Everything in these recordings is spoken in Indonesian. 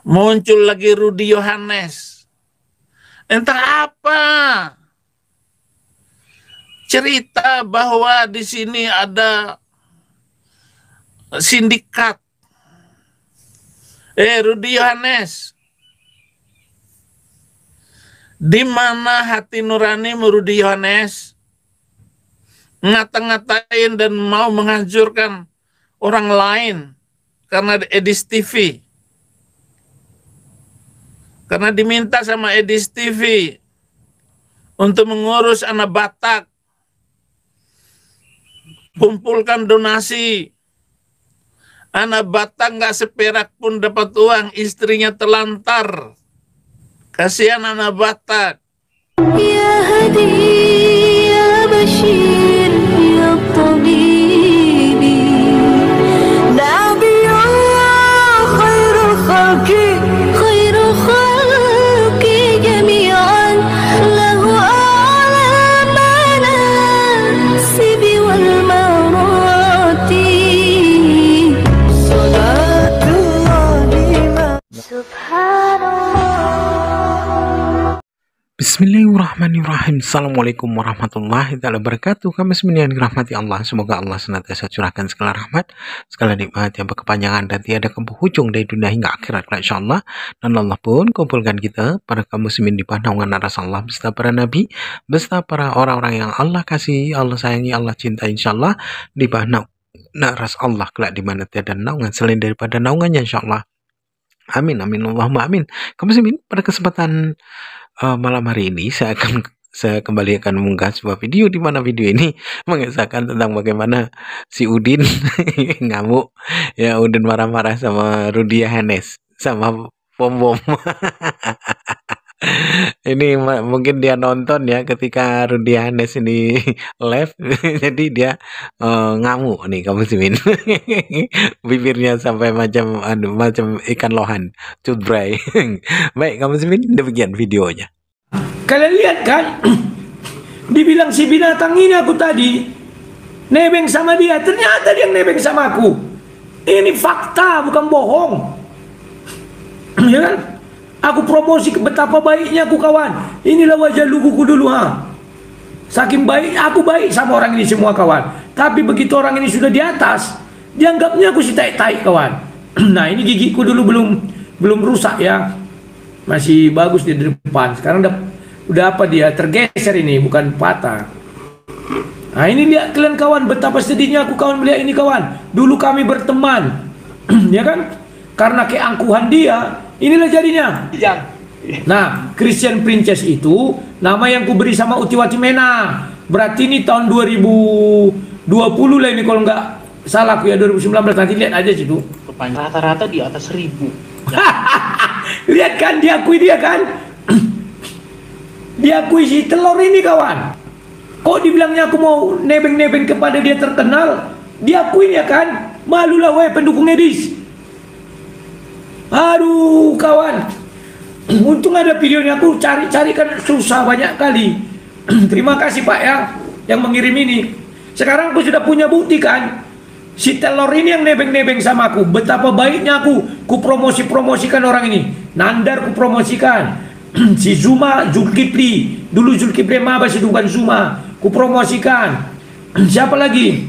Muncul lagi Rudi Yohanes. Entah apa. Cerita bahwa di sini ada sindikat. Rudi Yohanes, di mana hati nurani Rudi Yohanes? Ngata-ngatain dan mau menghancurkan orang lain karena Edis TV. Karena diminta sama Edis TV untuk mengurus anak Batak. Kumpulkan donasi. Anak Batak nggak seperak pun dapat uang, istrinya telantar. Kasihan anak Batak. Ya Hadi, ya Bashir, ya Tabibi, Nabi Allah, khairul khalqi jami'an, lahu a'la manasibi wal marati. Bismillahirrahmanirrahim. Assalamualaikum warahmatullahi wabarakatuh. Kami semuanya dirahmati Allah. Semoga Allah senantiasa curahkan segala rahmat, segala nikmat yang berkepanjangan dan tiada penghujung dari dunia hingga akhirat, insyaallah. Dan Allah pun kumpulkan kita para kaum muslimin di naungan aras Allah beserta para nabi, beserta para orang-orang yang Allah kasihi, Allah sayangi, Allah cintai, insyaallah di aras Allah kelak di mana tiada naungan selain daripada naungannya, insyaallah. Amin amin Allahumma amin. Kaum muslimin, pada kesempatan malam hari ini saya kembali akan mengunggah sebuah video di mana video ini mengisahkan tentang bagaimana si Udin ngamuk, ya Udin marah-marah sama Rudi Yohanes sama Pom-Pom. Ini mungkin dia nonton ya ketika Rudi Yohanes ini live, jadi dia ngamuk nih kamu muslimin. Bibirnya sampai macam ikan lohan, cutbray. Baik kamu muslimin, demikian videonya. Kalian lihat kan, dibilang si binatang ini aku tadi nebeng sama dia, ternyata dia nebeng sama aku. Ini fakta, bukan bohong. Ya kan? Aku promosi betapa baiknya aku kawan. Inilah wajah luguku dulu ha. Saking baik, aku baik sama orang ini semua kawan. Tapi begitu orang ini sudah di atas, dianggapnya aku si tai-tai kawan. Nah ini gigiku dulu belum rusak ya, masih bagus di depan. Sekarang udah apa dia tergeser ini, bukan patah. Nah ini lihat kalian kawan, betapa sedihnya aku kawan melihat ini kawan. Dulu kami berteman, ya kan? Karena keangkuhan dia, inilah jadinya. Nah, Christian Princess itu nama yang kuberi sama Utiwati Mena. Berarti ini tahun 2020 lah ini kalau nggak salah aku ya, 2019. Nanti lihat aja situ. Rata-rata di atas 1000. Lihat kan, diakui dia kan. Diakui si telur ini kawan. Kok dibilangnya aku mau nebeng-nebeng kepada dia terkenal, diakui ya kan. Malulah weh pendukung Edis. Aduh kawan, untung ada videonya, aku cari-cari kan susah banyak kali. Terima kasih Pak ya yang mengirim ini. Sekarang aku sudah punya bukti kan, si telur ini yang nebeng-nebeng sama aku. Betapa baiknya aku promosi-promosikan orang ini. Nandar ku promosikan. Si Zuma, Zulkifli, dulu Zulkifli Maba sih bukan Zuma, ku promosikan. Siapa lagi?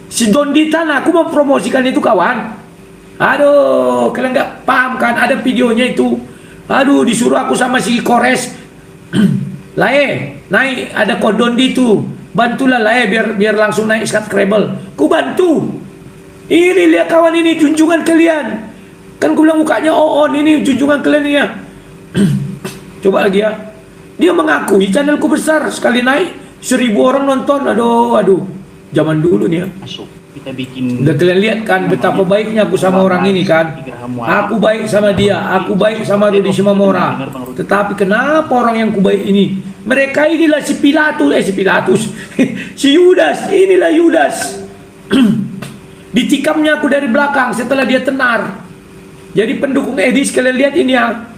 Si Donditan, aku mau promosikan itu kawan. Aduh, kalian nggak paham kan? Ada videonya itu. Aduh, disuruh aku sama si Kores. Lae, naik ada Kodondi itu. Bantulah Lae biar langsung naik subscriber. Ku bantu. Ini lihat kawan, ini junjungan kalian. Kan ku bilang mukanya on, ini junjungan kalian ya. Coba lagi ya. Dia mengakui channelku besar, sekali naik 1000 orang nonton. Aduh. Zaman dulu nih ya. Masuk. Kita bikin. Udah kalian lihat kan betapa baiknya aku sama orang ini kan. Aku baik sama dia, aku baik sama Rudi Simamora. Tetapi kenapa orang yang kubaik ini? Mereka inilah si Pilatus, si Yudas, inilah Yudas. Ditikamnya aku dari belakang setelah dia tenar. Jadi pendukung Edis, kalian lihat ini ya.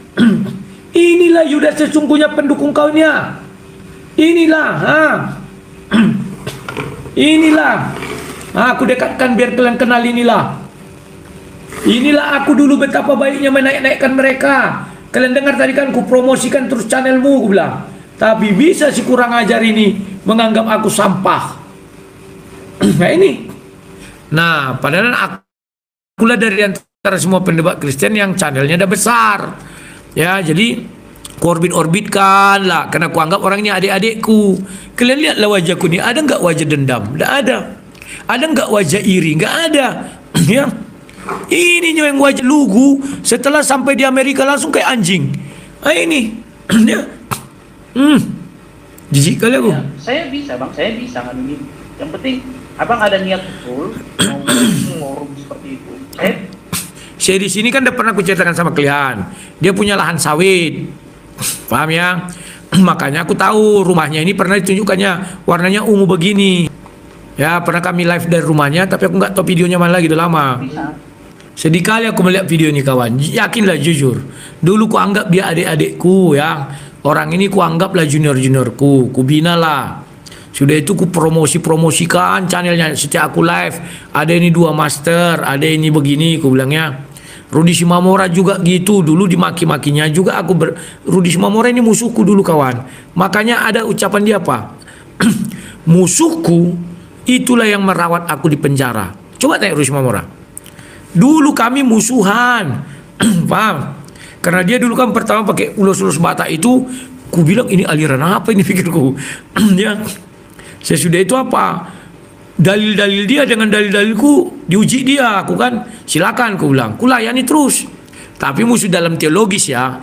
Inilah Yudas sesungguhnya pendukung kaunya. Inilah, inilah. Aku dekatkan biar kalian kenal inilah. Inilah aku dulu betapa baiknya menaik-naikkan mereka. Kalian dengar tadi kan ku promosikan terus channelmu, ku bilang. Tapi bisa si kurang ajar ini menganggap aku sampah. Nah ini. Nah, padahal akulah dari antara semua pendebat Kristen yang channelnya udah besar. Ya, jadi orbit-orbitkan lah, karena ku anggap orangnya adik-adikku. Kalian lihatlah wajahku ini, ada nggak wajah dendam? Nggak ada. Ada nggak wajah iri? Nggak ada. Ya, ini yang wajah lugu. Setelah sampai di Amerika langsung kayak anjing. Ah ini, ya, jijik kali aku. Ya, saya bisa bang, saya bisa kan ini. Yang penting abang ada niat betul mau seperti itu. Saya di sini kan udah pernah aku ceritakan sama kalian. Dia punya lahan sawit. Paham ya? Makanya aku tahu rumahnya ini pernah ditunjukkannya warnanya ungu begini. Ya, pernah kami live dari rumahnya, tapi aku nggak tahu videonya mana lagi, udah lama. Bisa. Sedih kali aku melihat video ini kawan. Yakinlah jujur. Dulu ku anggap dia adik-adikku ya. Orang ini ku anggaplah junior-juniorku. Ku bina lah. Sudah itu ku promosikan channelnya. Setiap aku live, ada ini 2 master, ada ini begini, ku bilangnya. Rudi Shimamura juga gitu. Dulu dimaki-makinya juga aku Rudi Shimamura ini musuhku dulu kawan. Makanya ada ucapan dia apa? Musuhku itulah yang merawat aku di penjara. Coba tanya Rudi Shimamura. Dulu kami musuhan. Paham? Karena dia dulu kan pertama pakai ulos-ulos Batak itu, ku bilang ini aliran apa ini pikirku. Ya. Sesudah itu apa? Dalil-dalil dia dengan dalil-dalilku diuji dia, aku kan silakan ku bilang, ku layani terus. Tapi musuh dalam teologis ya.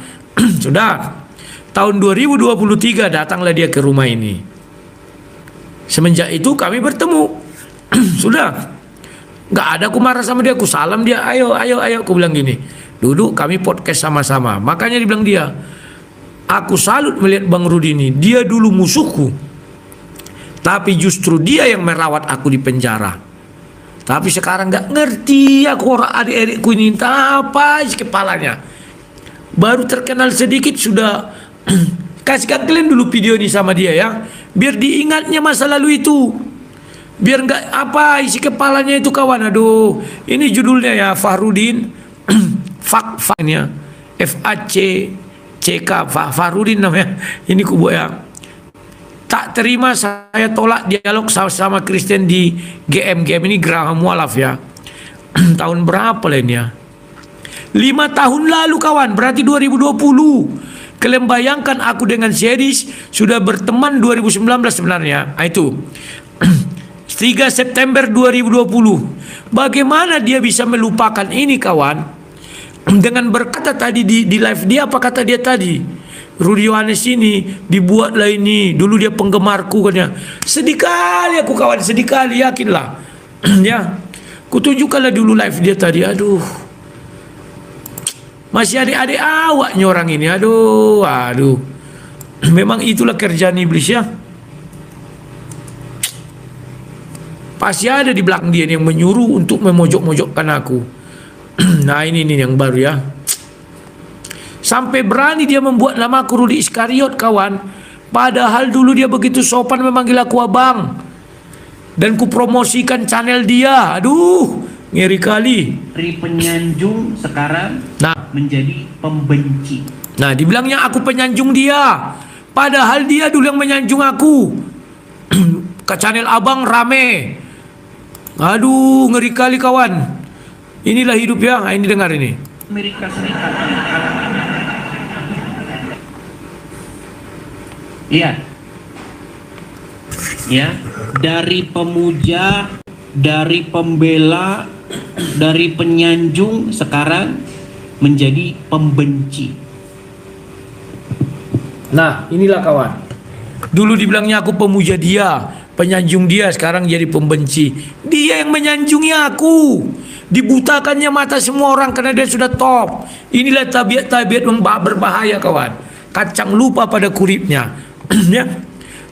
Sudah. Tahun 2023 datanglah dia ke rumah ini. Semenjak itu kami bertemu. Sudah. Nggak ada aku marah sama dia, aku salam dia, ayo, aku bilang gini. Duduk kami podcast sama-sama. Makanya dibilang dia, aku salut melihat Bang Rudi ini. Dia dulu musuhku. Tapi justru dia yang merawat aku di penjara. Tapi sekarang nggak ngerti aku orang adik-adikku ini apa isi kepalanya. Baru terkenal sedikit sudah kasihkan kalian dulu video ini sama dia ya. Biar diingatnya masa lalu itu. Biar nggak apa isi kepalanya itu kawan. Aduh, ini judulnya ya Fahrudin. Faknya FACCK Fahrudin namanya. Ini kubu ya. Tak terima saya tolak dialog sama Kristen di GM ini Geraham Mualaf ya. Tahun berapa lah ini ya? 5 tahun lalu kawan, berarti 2020. Kalian bayangkan aku dengan Series sudah berteman 2019 sebenarnya. Itu 3 September 2020. Bagaimana dia bisa melupakan ini kawan? Dengan berkata tadi di live dia, apa kata dia tadi? Rudi Yohanes ini dibuatlah ini. Dulu dia penggemarku katanya. Sedih kali aku kawan, sedih kali, yakinlah. Ya, kutunjukkanlah dulu live dia tadi. Aduh, masih adik-adik awaknya orang ini. Aduh. Memang itulah kerjaan iblis ya. Pasti ada di belakang dia yang menyuruh untuk memojok-mojokkan aku. Nah ini yang baru ya. Sampai berani dia membuat nama aku Rudi Iskariot kawan. Padahal dulu dia begitu sopan memanggil aku abang. Dan ku promosikan channel dia. Aduh, ngeri kali. Dari penyanjung sekarang menjadi pembenci. Nah, dibilangnya aku penyanjung dia. Padahal dia dulu yang menyanjung aku. Ke channel abang rame. Aduh, ngeri kali kawan. Inilah hidup ya. Nah, ini dengar ini. Amerika Serikat. Iya. Ya, dari pemuja, dari pembela, dari penyanjung sekarang menjadi pembenci. Nah, inilah kawan. Dulu dibilangnya aku pemuja dia, penyanjung dia, sekarang jadi pembenci. Dia yang menyanjungi aku. Dibutakannya mata semua orang karena dia sudah top. Inilah tabiat-tabiat yang berbahaya kawan. Kacang lupa pada kulitnya. Ya.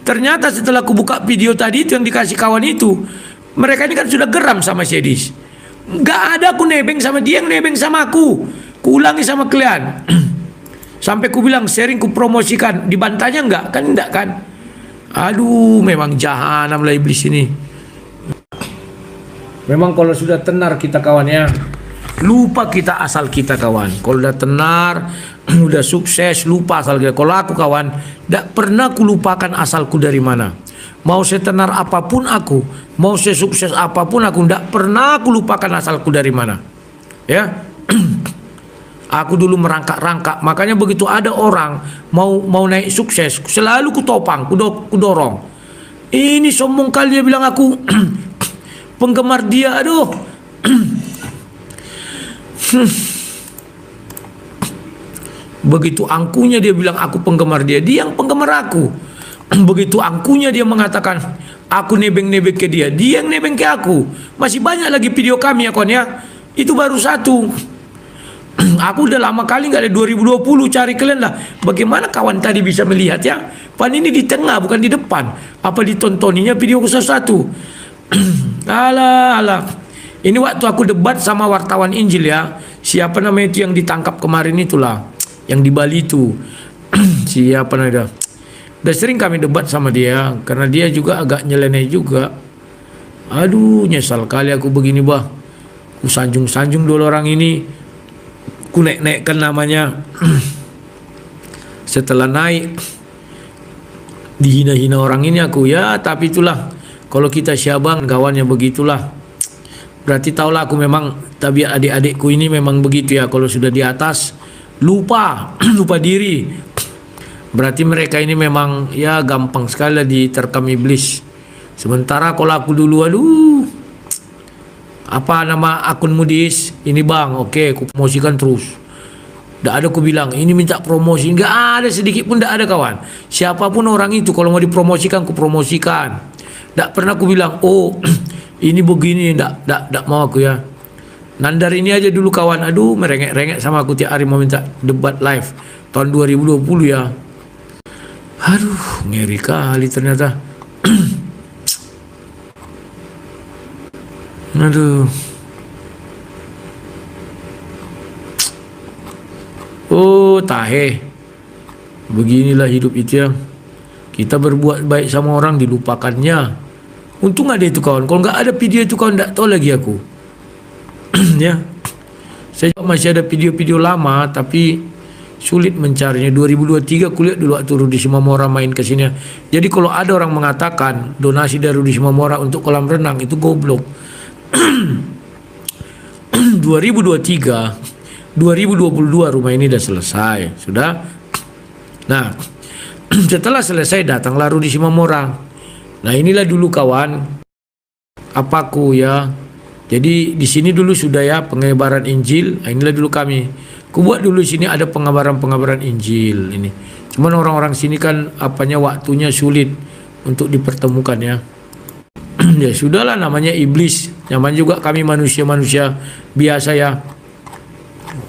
Ternyata setelah aku buka video tadi itu yang dikasih kawan itu, mereka ini kan sudah geram sama Sedis. Gak ada aku nebeng sama dia, yang nebeng sama aku. Ku ulangi sama kalian. Sampai ku bilang sharing, ku promosikan. Dibantahnya enggak? Kan enggak kan? Aduh, memang jahanam lah iblis ini. Memang kalau sudah tenar kita kawannya, Lupa kita asal kita kawan. Kalau udah tenar, udah sukses, lupa asal kita. Kalau aku kawan, tidak pernah ku lupakan asalku dari mana. Mau saya tenar apapun aku, mau saya sukses apapun aku, tidak pernah ku lupakan asalku dari mana. Ya, aku dulu merangkak-rangkak. Makanya begitu ada orang mau naik sukses, selalu ku topang, ku dorong. Ini sombong kali dia bilang aku penggemar dia, aduh. Begitu angkunya dia bilang aku penggemar dia yang penggemar aku. Begitu angkunya dia mengatakan aku nebeng-nebeng ke dia yang nebeng ke aku. Masih banyak lagi video kami ya kawan ya. Itu baru satu. Aku udah lama kali nggak ada 2020 cari kalian lah. Bagaimana kawan tadi bisa melihat ya? Pan ini di tengah bukan di depan. Apa ditontoninya video satu. Alah. Ini waktu aku debat sama wartawan Injil ya. Siapa namanya itu yang ditangkap kemarin itulah. Yang di Bali itu. Siapa namanya? Udah sering kami debat sama dia. Karena dia juga agak nyeleneh juga. Aduh nyesal kali aku begini bah. Ku sanjung-sanjung dulu orang ini. Ku naik-naikkan namanya. Setelah naik. Dihina-hina orang ini aku. Ya tapi itulah. Kalau kita syabang kawannya begitulah. Berarti tahulah aku memang tabiat adik-adikku ini memang begitu ya. Kalau sudah di atas lupa diri. Berarti mereka ini memang ya gampang sekali diterkam iblis. Sementara kalau aku dulu aduh. Apa nama akun Mudis? Ini bang, oke, aku promosikan terus. Tidak ada aku bilang ini minta promosi, nggak ada sedikit pun tidak ada kawan. Siapapun orang itu kalau mau dipromosikan, aku promosikan. Tidak pernah aku bilang oh ini begini, tidak mau aku ya. Nandar ini aja dulu kawan, aduh merengek-rengek sama aku tiap hari mau minta debat live tahun 2020 ya. Aduh ngeri kali ternyata. Aduh. Oh tahe. Beginilah hidup itu ya. Kita berbuat baik sama orang dilupakannya. Untung ada itu kawan. Kalau nggak ada video itu kawan, nggak tahu lagi aku. Ya, saya masih ada video-video lama, tapi sulit mencarinya. 2023 kulihat dulu waktu Rudi Simamora main ke sini. Jadi kalau ada orang mengatakan donasi dari Rudi Simamora untuk kolam renang itu goblok. 2023, 2022 rumah ini udah selesai, sudah. Nah, setelah selesai datanglah Rudi Simamora. Nah inilah dulu kawan apaku ya. Jadi di sini dulu sudah ya pengabaran Injil. Nah, inilah dulu kami. Kubuat dulu sini ada pengabaran Injil ini. Cuman orang-orang sini kan apanya waktunya sulit untuk dipertemukan ya. Ya sudahlah namanya iblis. Namanya juga kami manusia-manusia biasa ya.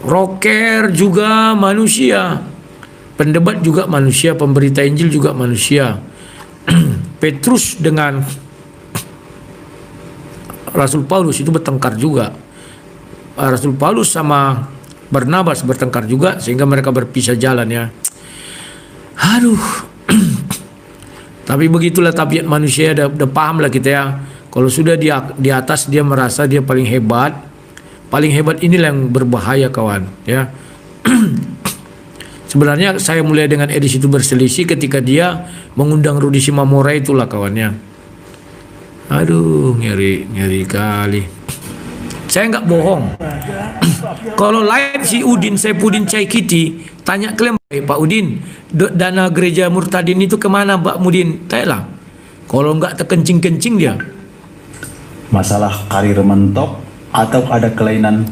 Rocker juga manusia. Pendebat juga manusia, pemberita Injil juga manusia. Petrus dengan Rasul Paulus itu bertengkar juga. Rasul Paulus sama Barnabas bertengkar juga sehingga mereka berpisah jalan ya. Aduh. Tapi begitulah tabiat manusia, udah paham lah kita ya. Kalau sudah di atas dia merasa dia paling hebat. Paling hebat inilah yang berbahaya kawan ya. Sebenarnya saya mulai dengan edisi itu berselisih ketika dia mengundang Rudi Simamora itulah kawannya. Aduh ngeri kali. Saya nggak bohong. Kalau live si Udin Saifuddin Caikiti tanya klaim Pak Udin, dana gereja Murtadin itu kemana Pak Mudin? Tayalah. Kalau nggak terkencing-kencing dia. Masalah karir mentok atau ada kelainan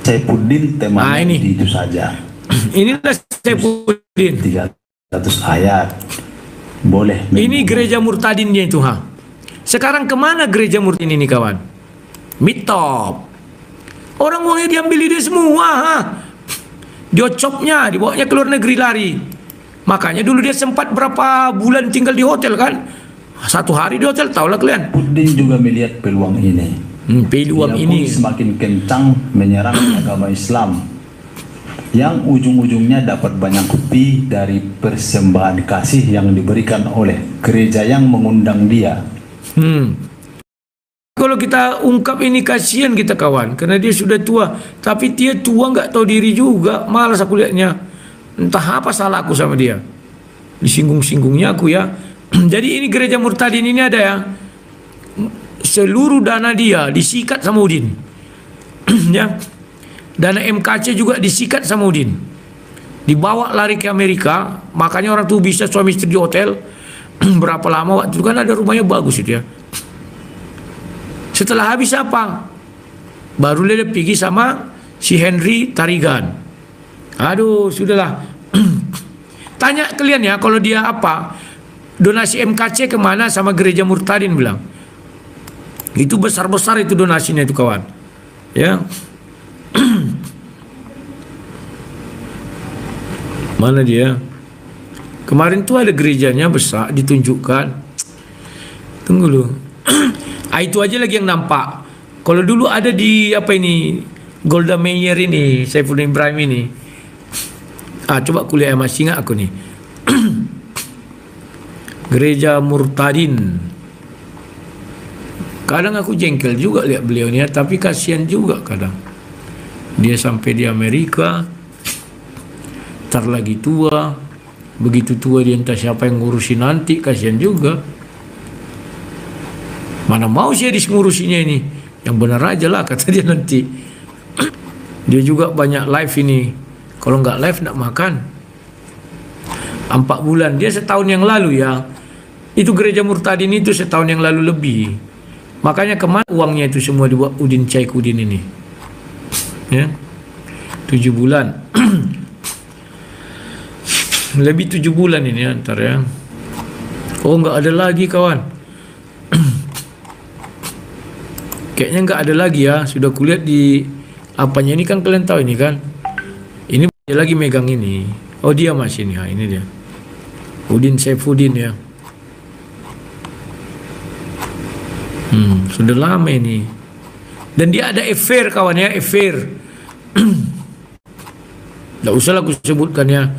Saifuddin temannya itu saja. Inilah Saifuddin 300 ayat boleh. Ini gereja Murtadinnya itu ha. Sekarang kemana gereja Murtadin ini kawan? Mitop. Orang uangnya diambil dia semua ha. Diocopnya, dibawanya ke luar negeri lari. Makanya dulu dia sempat berapa bulan tinggal di hotel kan. Satu hari di hotel, tahulah kalian. Udin juga melihat peluang ini. Peluang Dia ini pun semakin kencang menyerang agama Islam. Yang ujung-ujungnya dapat banyak bukti dari persembahan kasih yang diberikan oleh gereja yang mengundang dia. kalau kita ungkap ini kasihan kita kawan, karena dia sudah tua. Tapi dia tua nggak tahu diri juga, malas aku lihatnya. Entah apa salah aku sama dia. Disinggung-singgungnya aku ya. Jadi ini gereja Murtadin ini ada ya. Seluruh dana dia disikat sama Udin. Ya. Dana MKC juga disikat sama Udin. Dibawa lari ke Amerika, makanya orang tuh bisa suami istri di hotel. Berapa lama waktu itu kan ada rumahnya bagus itu ya. Setelah habis apa? Baru dia pergi sama si Henry Tarigan. Aduh, sudahlah. Tanya kalian ya, kalau dia apa? Donasi MKC kemana sama gereja Murtadin bilang. Itu besar-besar itu donasinya itu kawan. Ya. Mana dia? Kemarin tuh ada gerejanya besar ditunjukkan. Tunggu dulu. Itu aja lagi yang nampak. Kalau dulu ada di apa ini Golda Meir ini, Saifuddin Ibrahim ini. Coba kuliah masih ingat aku nih. Gereja Murtadin. Kadang aku jengkel juga lihat beliau ini, tapi kasihan juga kadang. Dia sampai di Amerika, ntar lagi tua, begitu tua dia entah siapa yang ngurusin nanti, kasihan juga. Mana mau sih ngurusinya ini, yang benar aja lah kata dia nanti. Dia juga banyak live ini, kalau nggak live nggak makan. 4 bulan, dia setahun yang lalu ya. Itu gereja Murtadin itu setahun yang lalu lebih. Makanya kemana uangnya itu semua dibuat Udin Caikudin ini. Ya, 7 bulan. Lebih 7 bulan ini antar ya. Oh nggak ada lagi kawan. Kayaknya nggak ada lagi ya. Sudah kulihat di apanya ini kan kalian tahu ini kan. Ini dia lagi megang ini. Oh dia masih ini. Ini dia. Udin Saifuddin ya. Sudah lama ini. Dan dia ada affair kawan ya, affair. Nggak usah lah aku sebutkan ya.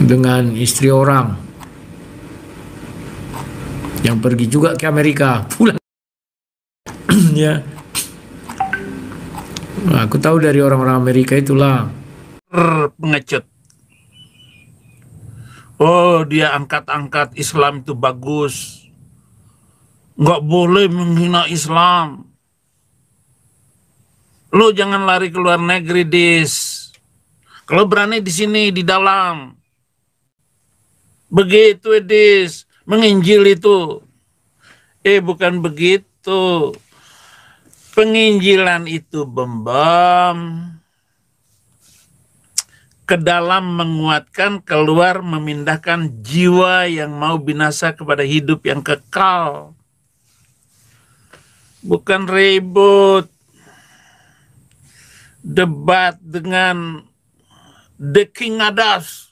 Dengan istri orang. Yang pergi juga ke Amerika. Pulang. Ya. Nah, aku tahu dari orang-orang Amerika itulah. Pengecut. Oh, dia angkat-angkat Islam itu bagus. Nggak boleh menghina Islam. Lo jangan lari ke luar negeri, Dis. Kalau berani di sini, di dalam. Begitu, Dis. Menginjil itu. Bukan begitu. Penginjilan itu bom-bom. Ke dalam menguatkan, keluar memindahkan jiwa yang mau binasa kepada hidup yang kekal. Bukan ribut. Debat dengan The King Adas.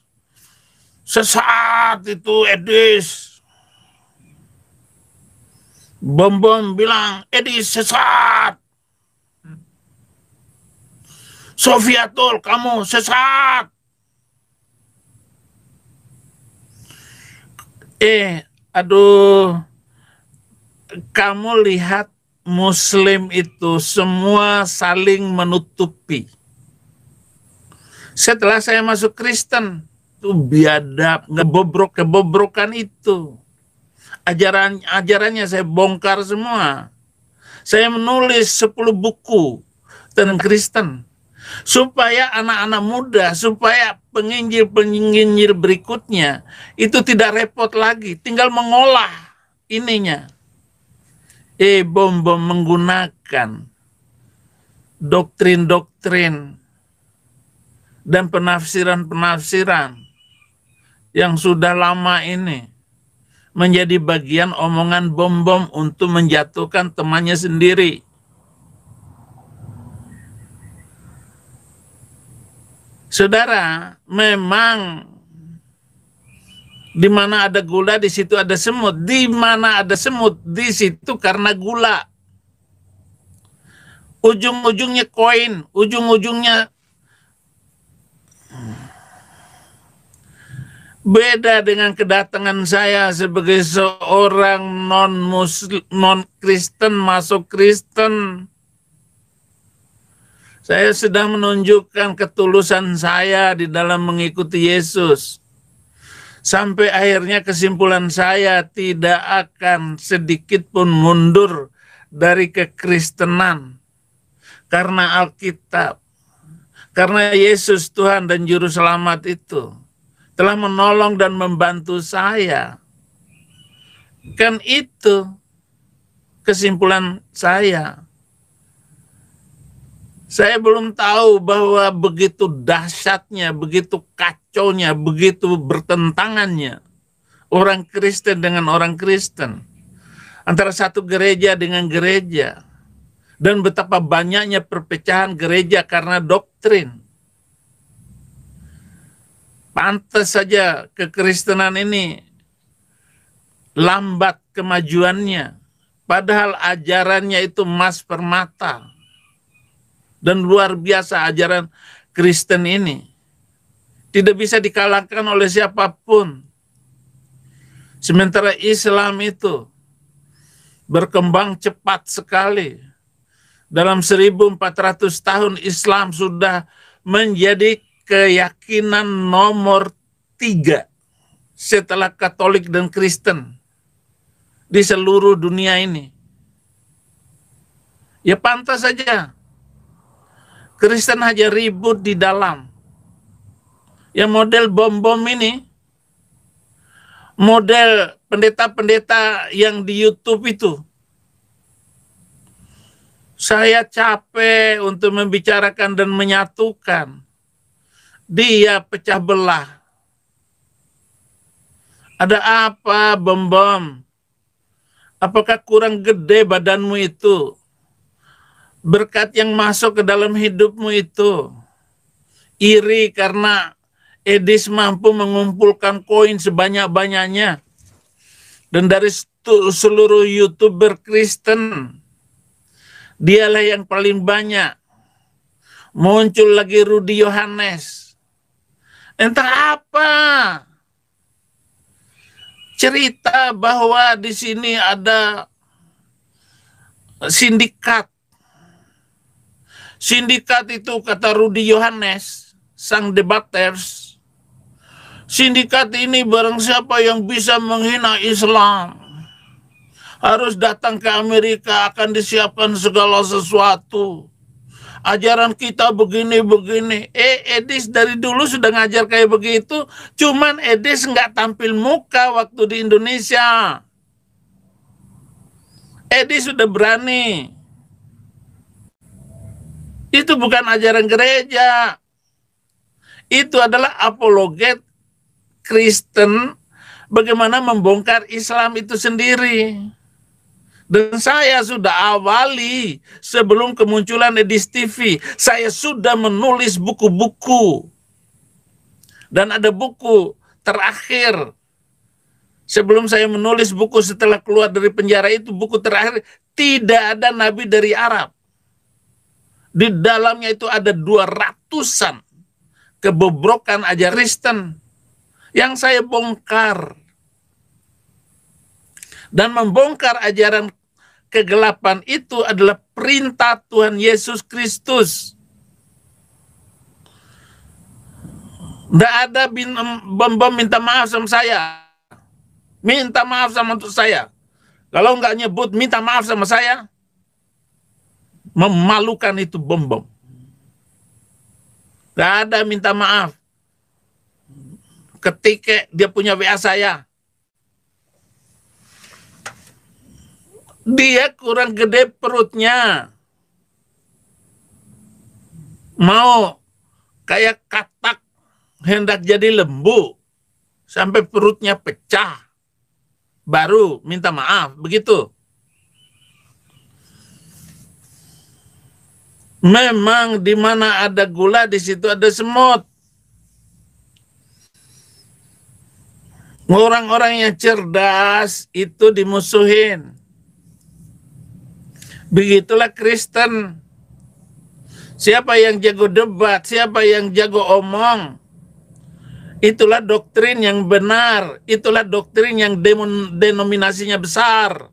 Sesat itu Edis. Bom-bom bilang Edis sesat. Sofiatul kamu sesat. Aduh. Kamu lihat Muslim itu semua saling menutupi. Setelah saya masuk Kristen, itu biadab, kebobrokan itu. Ajarannya saya bongkar semua. Saya menulis 10 buku tentang Kristen. Supaya anak-anak muda, supaya penginjil-penginjil berikutnya, itu tidak repot lagi. Tinggal mengolah ininya. Bom-bom menggunakan doktrin-doktrin dan penafsiran-penafsiran yang sudah lama ini menjadi bagian omongan bom-bom untuk menjatuhkan temannya sendiri. Saudara, memang di mana ada gula, di situ ada semut. Di mana ada semut, di situ karena gula. Ujung-ujungnya koin, ujung-ujungnya Beda dengan kedatangan saya sebagai seorang non-Kristen masuk Kristen. Saya sedang menunjukkan ketulusan saya di dalam mengikuti Yesus. Sampai akhirnya kesimpulan saya tidak akan sedikit pun mundur dari kekristenan. Karena Alkitab, karena Yesus Tuhan dan Juru Selamat itu telah menolong dan membantu saya. Kan itu kesimpulan saya. Saya belum tahu bahwa begitu dahsyatnya, begitu kacaunya, begitu bertentangannya orang Kristen dengan orang Kristen. Antara satu gereja dengan gereja. Dan betapa banyaknya perpecahan gereja karena doktrin. Pantas saja kekristenan ini lambat kemajuannya. Padahal ajarannya itu emas permata. Dan luar biasa ajaran Kristen ini. Tidak bisa dikalahkan oleh siapapun. Sementara Islam itu berkembang cepat sekali. Dalam 1400 tahun Islam sudah menjadi keyakinan nomor 3 setelah Katolik dan Kristen di seluruh dunia ini. Ya pantas saja Kristen aja ribut di dalam. Ya model bom-bom ini, model pendeta-pendeta yang di YouTube itu. Saya capek untuk membicarakan dan menyatukan. Dia pecah belah. Ada apa, bom-bom? Apakah kurang gede badanmu itu? Berkat yang masuk ke dalam hidupmu itu. Iri karena Edis mampu mengumpulkan koin sebanyak-banyaknya. Dan dari seluruh YouTuber Kristen, dialah yang paling banyak. Muncul lagi Rudy Yohanes. Entah apa. Cerita bahwa di sini ada sindikat. Sindikat itu kata Rudy Yohanes, sang debaters. Sindikat ini barang siapa yang bisa menghina Islam harus datang ke Amerika, akan disiapkan segala sesuatu. Ajaran kita begini-begini. Edis dari dulu sudah ngajar kayak begitu. Cuman Edis nggak tampil muka waktu di Indonesia. Edis sudah berani. Itu bukan ajaran gereja. Itu adalah apologet Kristen. Bagaimana membongkar Islam itu sendiri. Dan saya sudah awali sebelum kemunculan Edis TV. Saya sudah menulis buku-buku. Dan ada buku terakhir. Sebelum saya menulis buku setelah keluar dari penjara itu, buku terakhir, tidak ada nabi dari Arab. Di dalamnya itu ada 200-an kebobrokan ajaran Kristen yang saya bongkar. Dan membongkar ajaran kegelapan itu adalah perintah Tuhan Yesus Kristus. Tidak ada bom-bom minta maaf sama saya. Minta maaf sama untuk saya. Kalau nggak nyebut minta maaf sama saya, memalukan itu bom-bom. Nggak ada minta maaf. Ketika dia punya WA saya, dia kurang gede perutnya. Mau kayak katak hendak jadi lembu. Sampai perutnya pecah. Baru minta maaf. Begitu. Memang di mana ada gula, di situ ada semut. Orang-orang yang cerdas itu dimusuhin. Begitulah Kristen. Siapa yang jago debat, siapa yang jago omong, Itulah doktrin yang benar. Itulah doktrin yang denominasinya besar.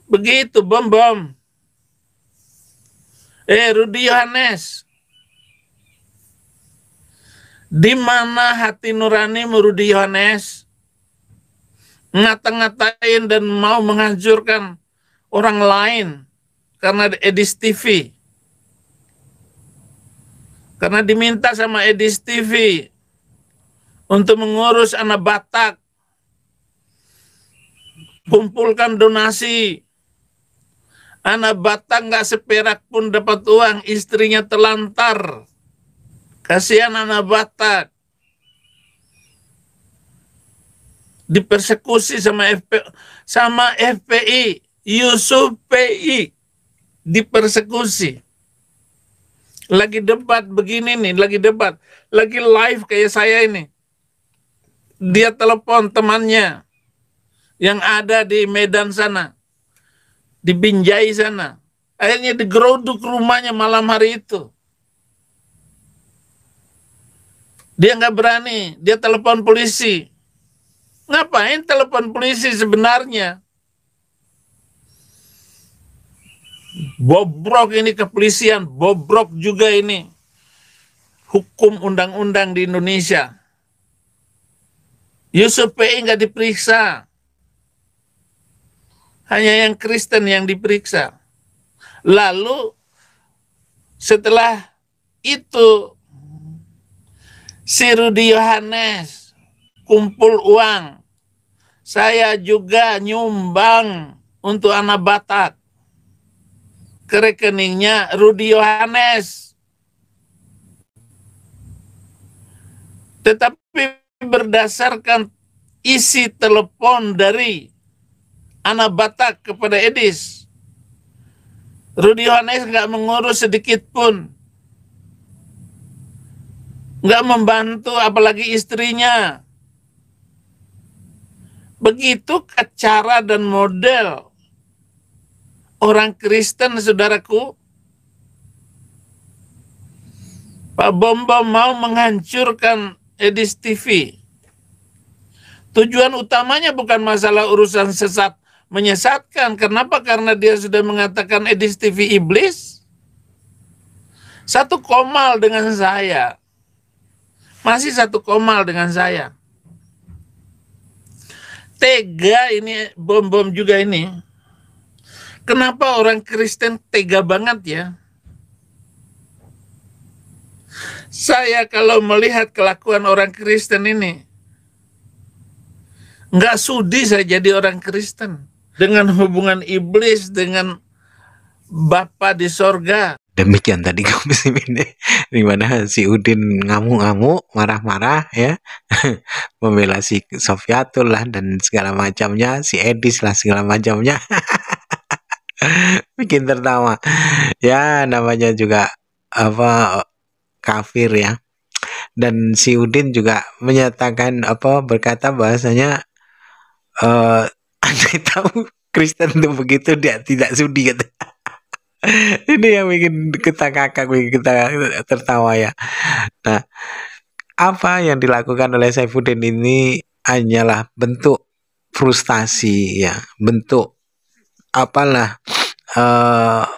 Begitu, bom. Rudi Yohanes, di mana hati nurani Rudi Yohanes? Ngata-ngatain dan mau menghancurkan orang lain karena Edis TV. Karena diminta sama Edis TV untuk mengurus anak Batak, kumpulkan donasi. Anak Batak nggak seperak pun dapat uang, istrinya telantar. Kasihan anak Batak. Dipersekusi sama FPI, Yusuf PI, dipersekusi. Lagi debat begini nih, lagi live kayak saya ini. Dia telepon temannya yang ada di Medan sana, di Binjai sana. Akhirnya digeruduk rumahnya malam hari itu. Dia nggak berani, dia telepon polisi. Ngapain telepon polisi sebenarnya? Bobrok ini kepolisian, bobrok juga ini hukum undang-undang di Indonesia. Yusuf PI nggak diperiksa. Hanya yang Kristen yang diperiksa. Lalu setelah itu si Rudi Yohanes kumpul uang. Saya juga nyumbang untuk anak Batak ke rekeningnya Rudi Yohanes. Tetapi berdasarkan isi telepon dari anak Batak kepada Edis, Rudi Yohanes nggak mengurus sedikit pun, nggak membantu apalagi istrinya. Begitu cara dan model orang Kristen, saudaraku. Pak Bom mau menghancurkan Edis TV. Tujuan utamanya bukan masalah urusan sesat menyesatkan. Kenapa? Karena dia sudah mengatakan Edis TV iblis. Satu komal dengan saya. Masih satu komal dengan saya. Tega ini, bom juga ini. Kenapa orang Kristen tega banget ya? Saya kalau melihat kelakuan orang Kristen ini, nggak sudi saya jadi orang Kristen. Dengan hubungan iblis, dengan Bapa di sorga. Demikian tadi Komisi ini, di mana si Udin ngamuk-ngamuk, marah-marah ya, membela si Sofiatul lah dan segala macamnya, si Edis lah segala macamnya. Bikin tertawa. Ya namanya juga apa, kafir ya. Dan si Udin juga menyatakan berkata bahasanya andai tahu Kristen itu begitu dia tidak sudi kata. Ini yang bikin kita kakak, bikin kita tertawa ya. Nah, apa yang dilakukan oleh Saifuddin ini hanyalah bentuk frustasi ya, bentuk apalah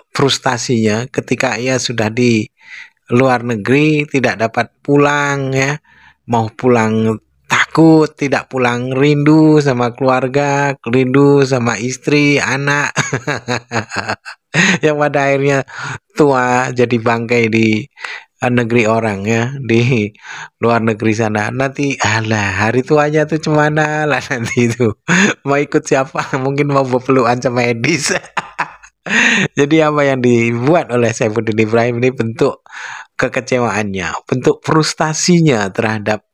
frustasinya ketika ia sudah di luar negeri, tidak dapat pulang ya, mau pulang takut, tidak pulang rindu sama keluarga, rindu sama istri, anak. Yang pada akhirnya tua jadi bangkai di negeri orang ya, di luar negeri sana. Nanti hari tuanya tuh cemana lah nanti itu. Mau ikut siapa? Mungkin mau berpelukan sama Edis. Jadi apa yang dibuat oleh Saifuddin Ibrahim ini bentuk kekecewaannya, bentuk frustasinya terhadap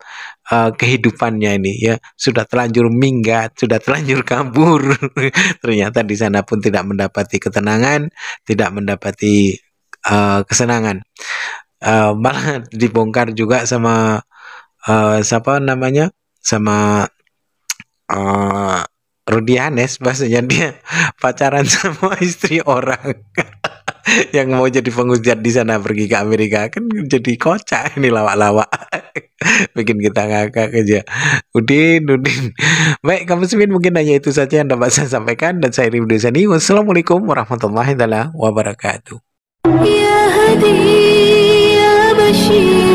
kehidupannya ini ya, sudah terlanjur minggat, sudah terlanjur kabur. Ternyata di sana pun tidak mendapati ketenangan, tidak mendapati kesenangan. Malah dibongkar juga sama siapa namanya, sama Rudi Yohanes, bahasanya dia pacaran sama istri orang. yang mau jadi penghujat di sana pergi ke Amerika kan jadi kocak ini lawak-lawak. Bikin kita ngakak aja. Udin. Baik, kamu Muslimin, mungkin hanya itu saja yang dapat saya sampaikan, dan saya Rifdi Sani. Wassalamualaikum warahmatullahi wabarakatuh. يا هدي يا بشير